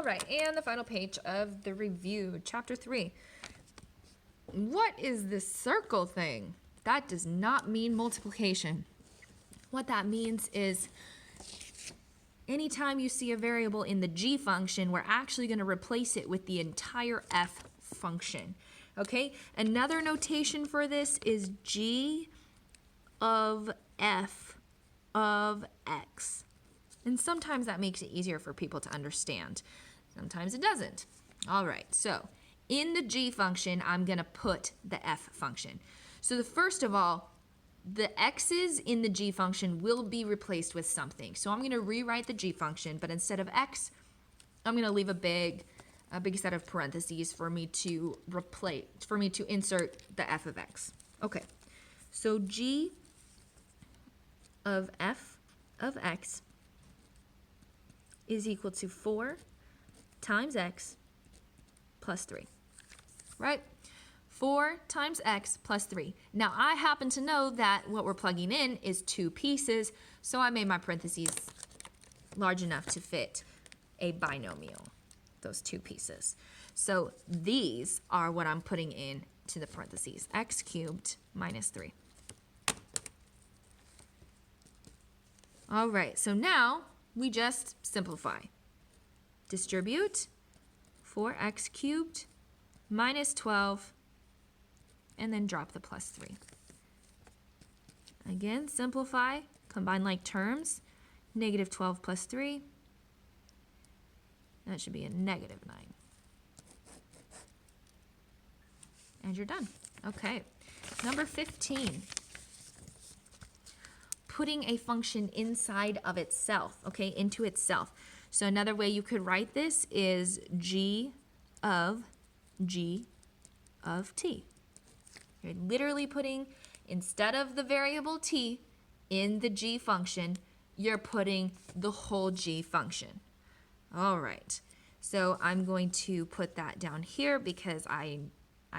All right, and the final page of the review, chapter 3. What is this circle thing? That does not mean multiplication. What that means is anytime you see a variable in the g function, we're actually going to replace it with the entire f function. Okay, another notation for this is g of f of x. And sometimes that makes it easier for people to understand. Sometimes it doesn't. All right, so in the g function, I'm going to put the f function. So first of all, the x's in the g function will be replaced with something. So I'm going to rewrite the g function, but instead of x, I'm going to leave a big set of parentheses for me to insert the f of x. Okay, so g of f of x is equal to 4 times x plus 3, right? 4 times x plus 3. Now, I happen to know that what we're plugging in is 2 pieces, so I made my parentheses large enough to fit a binomial, those 2 pieces. So these are what I'm putting in to the parentheses, x cubed minus 3. All right, so now we just simplify. Distribute 4x cubed minus 12, and then drop the plus 3. Again, simplify, combine like terms, negative 12 plus 3, that should be a negative 9. And you're done. Okay, number 15. Putting a function inside of itself, okay, into itself. So another way you could write this is g of t. You're literally putting, instead of the variable t in the g function, you're putting the whole g function. All right, so I'm going to put that down here because I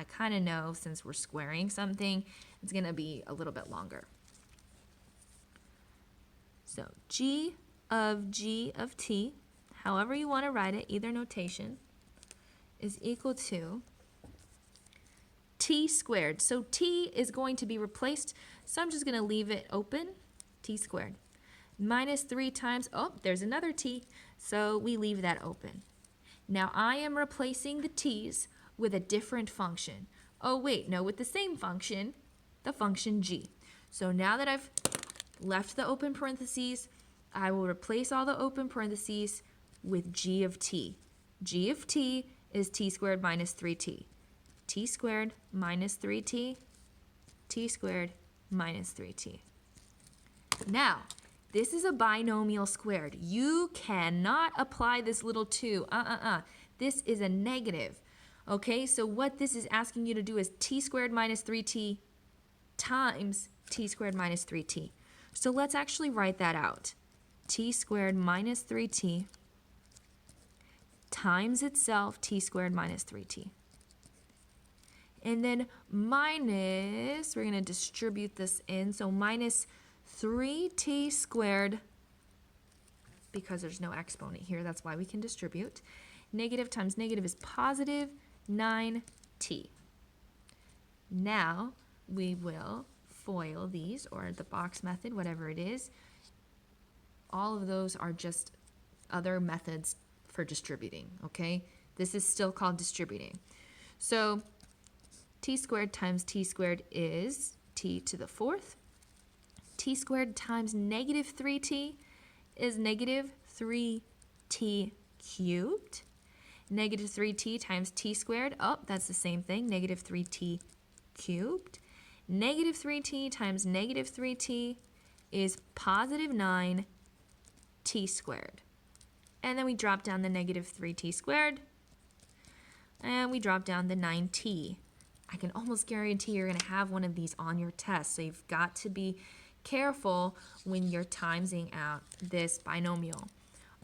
kind of know since we're squaring something, it's going to be a little bit longer. So g of t, however you want to write it, either notation, is equal to t squared. So t is going to be replaced, so I'm just going to leave it open, t squared. Minus 3 times, oh, there's another t, so we leave that open. Now I am replacing the t's with a different function. Oh wait, no, with the same function, the function g. So now that I've left the open parentheses, I will replace all the open parentheses with g of t. G of t is t squared minus 3t. T squared minus 3t, t squared minus 3t. Now, this is a binomial squared. You cannot apply this little 2. This is a negative. Okay, so what this is asking you to do is t squared minus 3t times t squared minus 3t. So let's actually write that out. T squared minus 3t times itself t squared minus 3t. And then minus, we're going to distribute this in, so minus 3t squared, because there's no exponent here, that's why we can distribute. Negative times negative is positive 9t. Now we will FOIL these, or the box method, whatever it is. All of those are just other methods for distributing, okay? This is still called distributing. So t squared times t squared is t to the 4th. T squared times negative 3t is negative 3t cubed. Negative 3t times t squared, oh, that's the same thing, negative 3t cubed. Negative 3t times negative 3t is positive 9t squared. And then we drop down the negative 3t squared, and we drop down the 9t. I can almost guarantee you're going to have one of these on your test, so you've got to be careful when you're timesing out this binomial.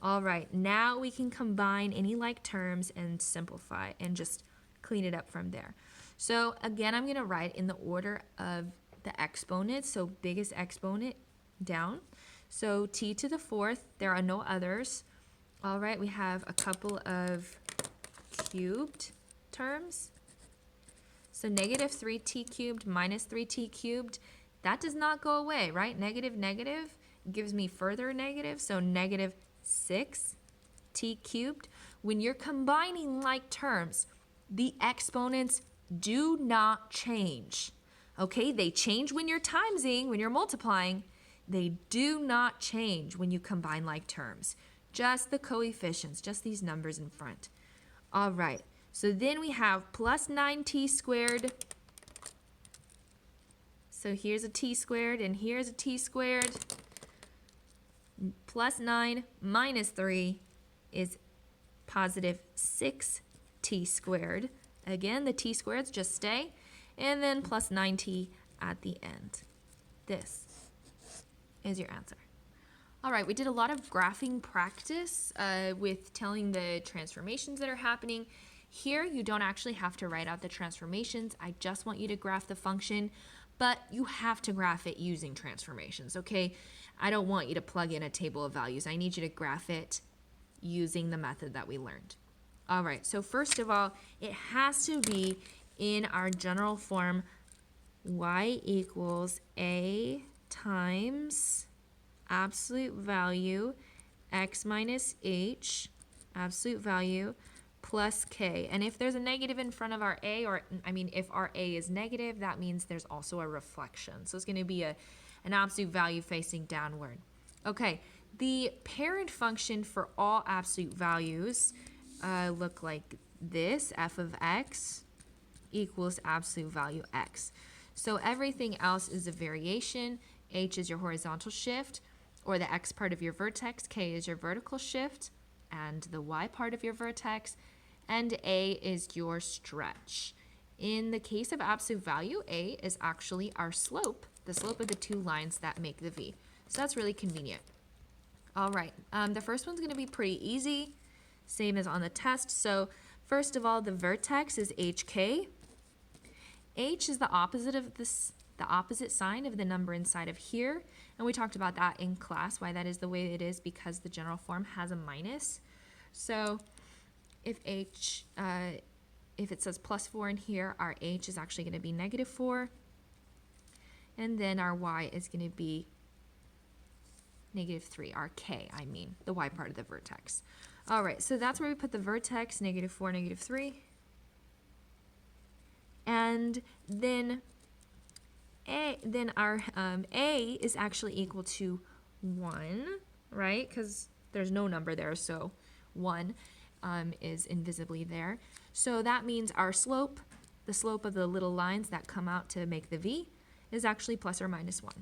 All right, now we can combine any like terms and simplify and just clean it up from there. So again, I'm going to write in the order of the exponents, so biggest exponent down. So t to the 4th, there are no others. All right, we have a couple of cubed terms. So negative 3t cubed minus 3t cubed, that does not go away, right? Negative, negative gives me further negative, so negative 6t cubed. When you're combining like terms, the exponents do not change, okay? They change when you're timesing, when you're multiplying. They do not change when you combine like terms. Just the coefficients, just these numbers in front. All right. So then we have plus 9t squared. So here's a t squared and here's a t squared. Plus 9 minus 3 is positive 6t squared. Again, the t squareds just stay. And then plus 9t at the end. This is your answer. All right, we did a lot of graphing practice with telling the transformations that are happening. Here, you don't actually have to write out the transformations. I just want you to graph the function, but you have to graph it using transformations, okay? I don't want you to plug in a table of values. I need you to graph it using the method that we learned. All right, so first of all, it has to be in our general form, y equals a times absolute value x minus h, absolute value, plus k. And if there's a negative in front of our a, or I mean, if our a is negative, that means there's also a reflection. So it's going to be an absolute value facing downward. Okay, the parent function for all absolute values look like this. F of x equals absolute value x. So everything else is a variation. H is your horizontal shift, or the x part of your vertex. K is your vertical shift, and the y part of your vertex. And A is your stretch. In the case of absolute value, A is actually our slope, the slope of the two lines that make the V. So that's really convenient. All right, the first one's going to be pretty easy, same as on the test. So first of all, the vertex is HK. H is the opposite of this, the opposite sign of the number inside of here. And we talked about that in class, why that is the way it is, because the general form has a minus. So if if it says plus 4 in here, our h is actually going to be negative 4. And then our y is going to be negative 3, our k, I mean, the y part of the vertex. All right, so that's where we put the vertex, negative 4, negative 3. And then our a is actually equal to 1, right? Because there's no number there, so 1 is invisibly there. So that means our slope, the slope of the little lines that come out to make the V, is actually plus or minus 1.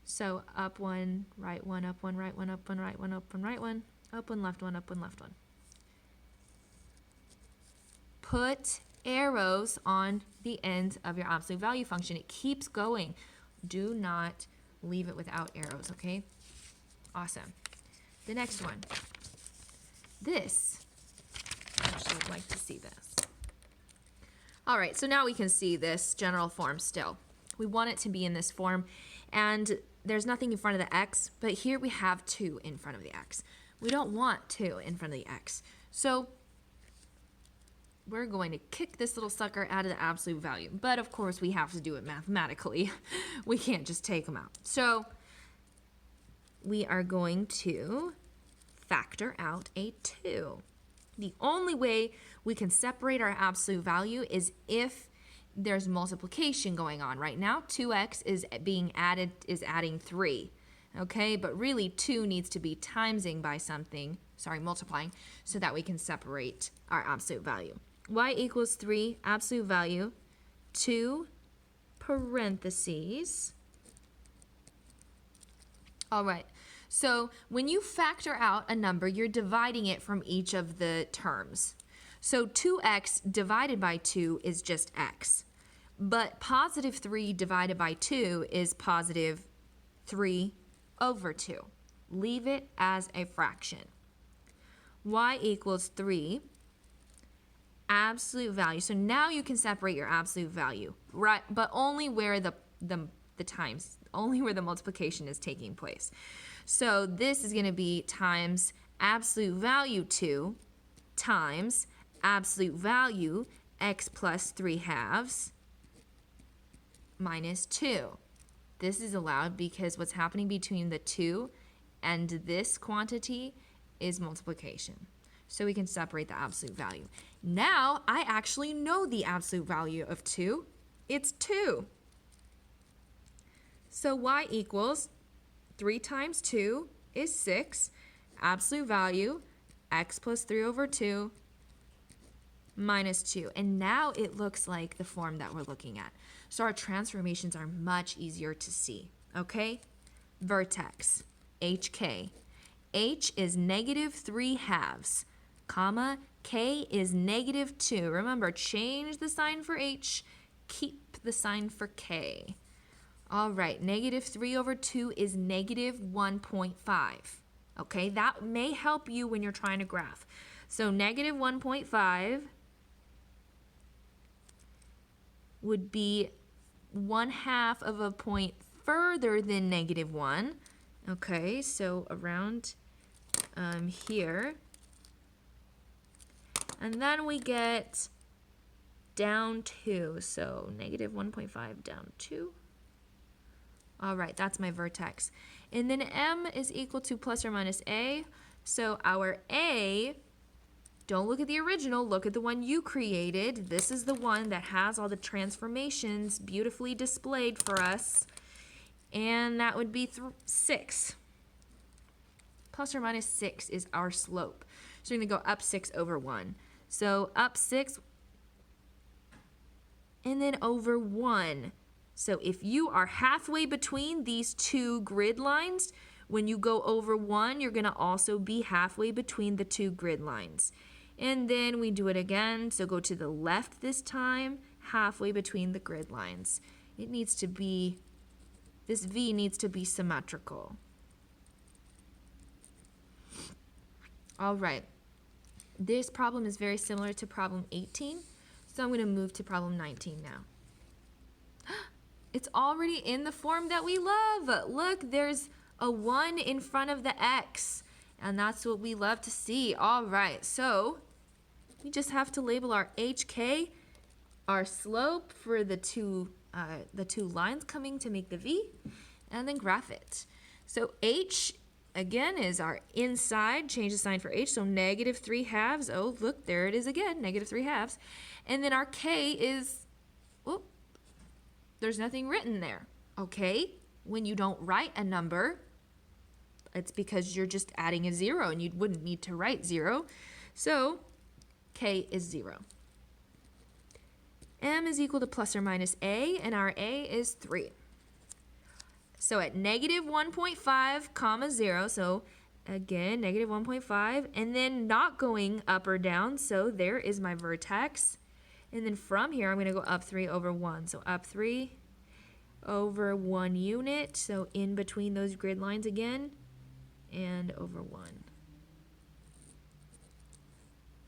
So up 1, right 1, up 1, right 1, up 1, right 1, up 1, right 1, up 1, left 1, up 1, left 1. Put arrows on the end of your absolute value function. It keeps going. Do not leave it without arrows, okay? Awesome. The next one. This, I actually would like to see this. All right, so now we can see this general form still. We want it to be in this form, and there's nothing in front of the x, but here we have 2 in front of the x. We don't want 2 in front of the x. So we're going to kick this little sucker out of the absolute value. But of course, we have to do it mathematically. We can't just take them out. So we are going to factor out a 2. The only way we can separate our absolute value is if there's multiplication going on. Right now, 2x is being added, is adding 3. Okay, but really 2 needs to be timesing by something, multiplying, so that we can separate our absolute value. Y equals 3, absolute value, 2 parentheses. All right, so when you factor out a number, you're dividing it from each of the terms. So 2x divided by 2 is just x. But positive 3 divided by 2 is positive 3 over 2. Leave it as a fraction. Y equals 3, absolute value. So now you can separate your absolute value, right? But only where the times, only where the multiplication is taking place. So this is going to be times absolute value 2 times absolute value x plus 3/2 minus 2. This is allowed because what's happening between the 2 and this quantity is multiplication. So we can separate the absolute value. Now I actually know the absolute value of 2. It's 2. So y equals 3 times 2 is 6. Absolute value, x plus 3 over 2 minus 2. And now it looks like the form that we're looking at. So our transformations are much easier to see, okay? Vertex, hk. H is negative 3/2, comma, k is negative 2. Remember, change the sign for h, keep the sign for k. All right, negative 3 over 2 is negative 1.5. Okay, that may help you when you're trying to graph. So negative 1.5 would be 1/2 of a point further than negative 1. Okay, so around here. And then we get down 2. So negative 1.5 down 2. All right, that's my vertex. And then m is equal to plus or minus a. So our a, don't look at the original, look at the one you created. This is the one that has all the transformations beautifully displayed for us. And that would be 6. Plus or minus 6 is our slope. So we're going to go up 6 over 1. So up 6 and then over 1. So if you are halfway between these two grid lines, when you go over 1, you're going to also be halfway between the two grid lines. And then we do it again. So go to the left this time, halfway between the grid lines. It needs to be, this V needs to be symmetrical. All right. This problem is very similar to problem 18. So I'm going to move to problem 19 now. It's already in the form that we love. Look, there's a 1 in front of the x. And that's what we love to see. All right, so we just have to label our hk, our slope for the two lines coming to make the v, and then graph it. So h, again, is our inside. Change the sign for h, so negative 3/2. Oh, look, there it is again, negative 3/2. And then our k is, whoop, there's nothing written there, okay? When you don't write a number, it's because you're just adding a 0 and you wouldn't need to write 0. So k is 0. M is equal to plus or minus a, and our a is 3. So at negative 1.5 comma 0, so again, negative 1.5, and then not going up or down, so there is my vertex. And then from here, I'm going to go up 3 over 1. So up 3 over 1 unit, so in between those grid lines again, and over 1.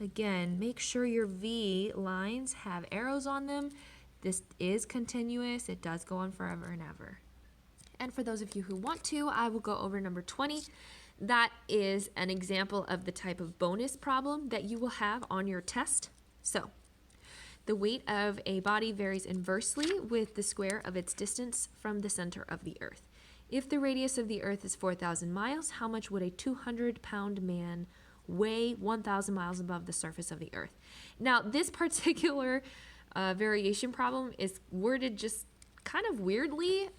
Again, make sure your V lines have arrows on them. This is continuous. It does go on forever and ever. And for those of you who want to, I will go over number 20. That is an example of the type of bonus problem that you will have on your test. So, the weight of a body varies inversely with the square of its distance from the center of the Earth. If the radius of the Earth is 4,000 miles, how much would a 200-pound man weigh 1,000 miles above the surface of the Earth? Now, this particular variation problem is worded just kind of weirdly.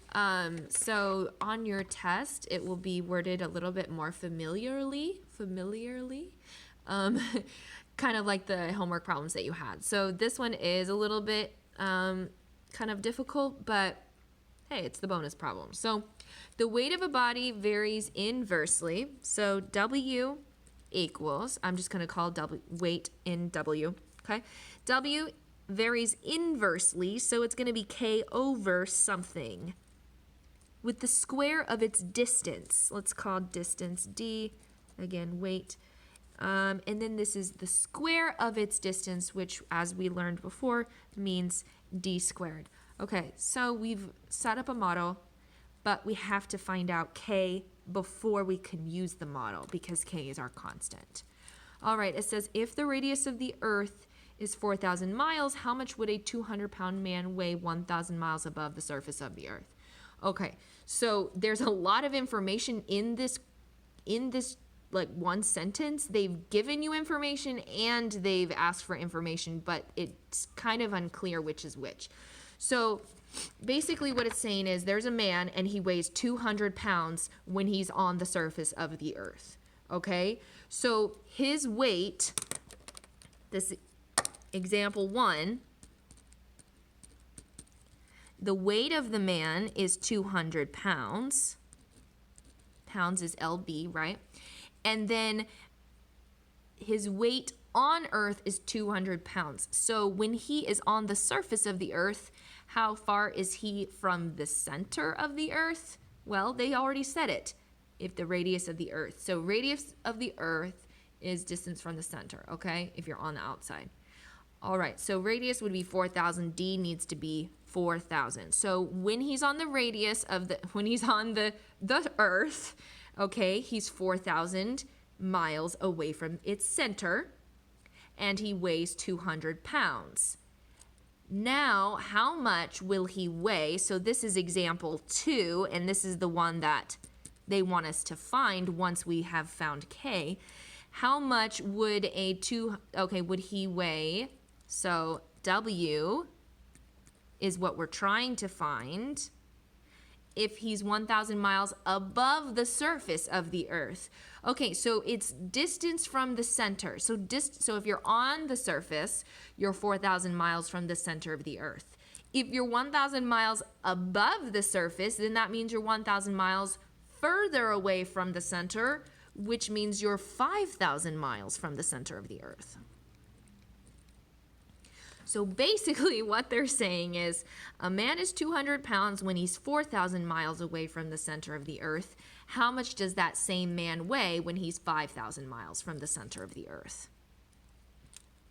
So on your test, it will be worded a little bit more familiarly, kind of like the homework problems that you had. So this one is a little bit kind of difficult, but hey, it's the bonus problem. So the weight of a body varies inversely. So W equals, I'm just going to call weight in W, okay? W varies inversely, so it's going to be K over something with the square of its distance. Let's call distance D, again, weight. And then this is the square of its distance, which, as we learned before, means D squared. Okay, so we've set up a model, but we have to find out K before we can use the model because K is our constant. All right, it says if the radius of the Earth is 4,000 miles, how much would a 200-pound man weigh 1,000 miles above the surface of the Earth? Okay, so there's a lot of information in this like one sentence. They've given you information and they've asked for information, but it's kind of unclear which is which. So basically what it's saying is there's a man and he weighs 200 pounds when he's on the surface of the Earth. Okay, so his weight, this example 1, the weight of the man is 200 pounds. Pounds is lb, right? And then his weight on Earth is 200 pounds. So when he is on the surface of the Earth, how far is he from the center of the Earth? Well, they already said it. If the radius of the Earth. So radius of the Earth is distance from the center, okay? If you're on the outside. All right, so radius would be 4,000. D needs to be 4,000. So when he's on the radius of when he's on the Earth, okay, he's 4,000 miles away from its center, and he weighs 200 pounds. Now, how much will he weigh? So this is example 2, and this is the one that they want us to find once we have found K. How much would would he weigh? So W is what we're trying to find if he's 1,000 miles above the surface of the Earth. Okay, so it's distance from the center. So if you're on the surface, you're 4,000 miles from the center of the Earth. If you're 1,000 miles above the surface, then that means you're 1,000 miles further away from the center, which means you're 5,000 miles from the center of the Earth. So basically what they're saying is a man is 200 pounds when he's 4,000 miles away from the center of the Earth. How much does that same man weigh when he's 5,000 miles from the center of the Earth?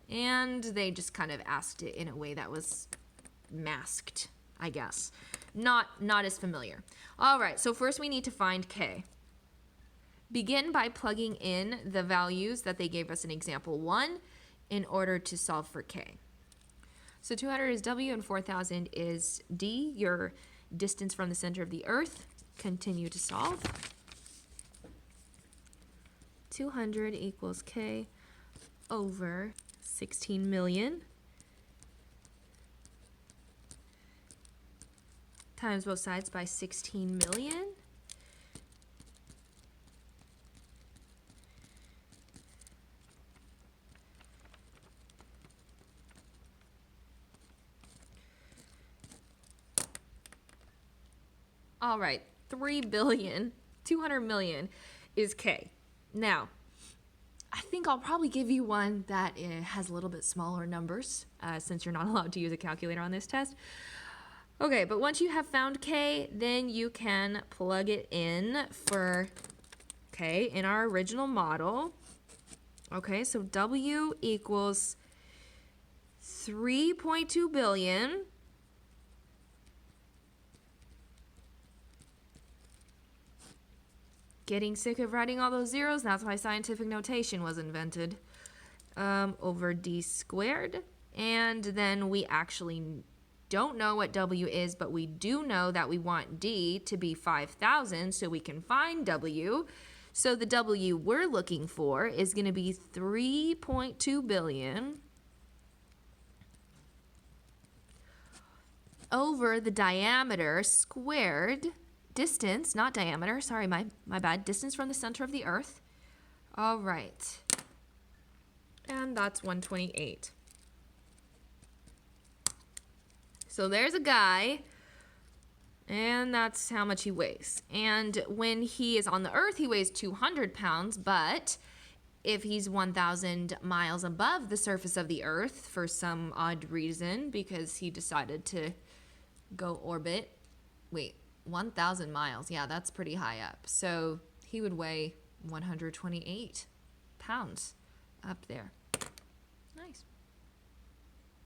And they just kind of asked it in a way that was masked, I guess. Not as familiar. All right, so first we need to find K. Begin by plugging in the values that they gave us in example 1 in order to solve for K. So 200 is W and 4,000 is D, your distance from the center of the Earth. Continue to solve. 200 equals K over 16 million times both sides by 16 million. All right, 200 million is K. Now, I think I'll probably give you one that has a little bit smaller numbers since you're not allowed to use a calculator on this test. Okay, but once you have found K, then you can plug it in for K in our original model. Okay, so W equals 3.2 billion. Getting sick of writing all those zeros, that's why scientific notation was invented. Over D squared. And then we actually don't know what W is, but we do know that we want D to be 5,000, so we can find W. So the W we're looking for is going to be 3.2 billion over the diameter squared. Distance, not diameter, sorry, my bad. Distance from the center of the Earth. All right. And that's 128. So there's a guy, and that's how much he weighs. And when he is on the Earth, he weighs 200 pounds, but if he's 1,000 miles above the surface of the Earth for some odd reason, because he decided to go orbit, 1,000 miles. Yeah, that's pretty high up. So he would weigh 128 pounds up there.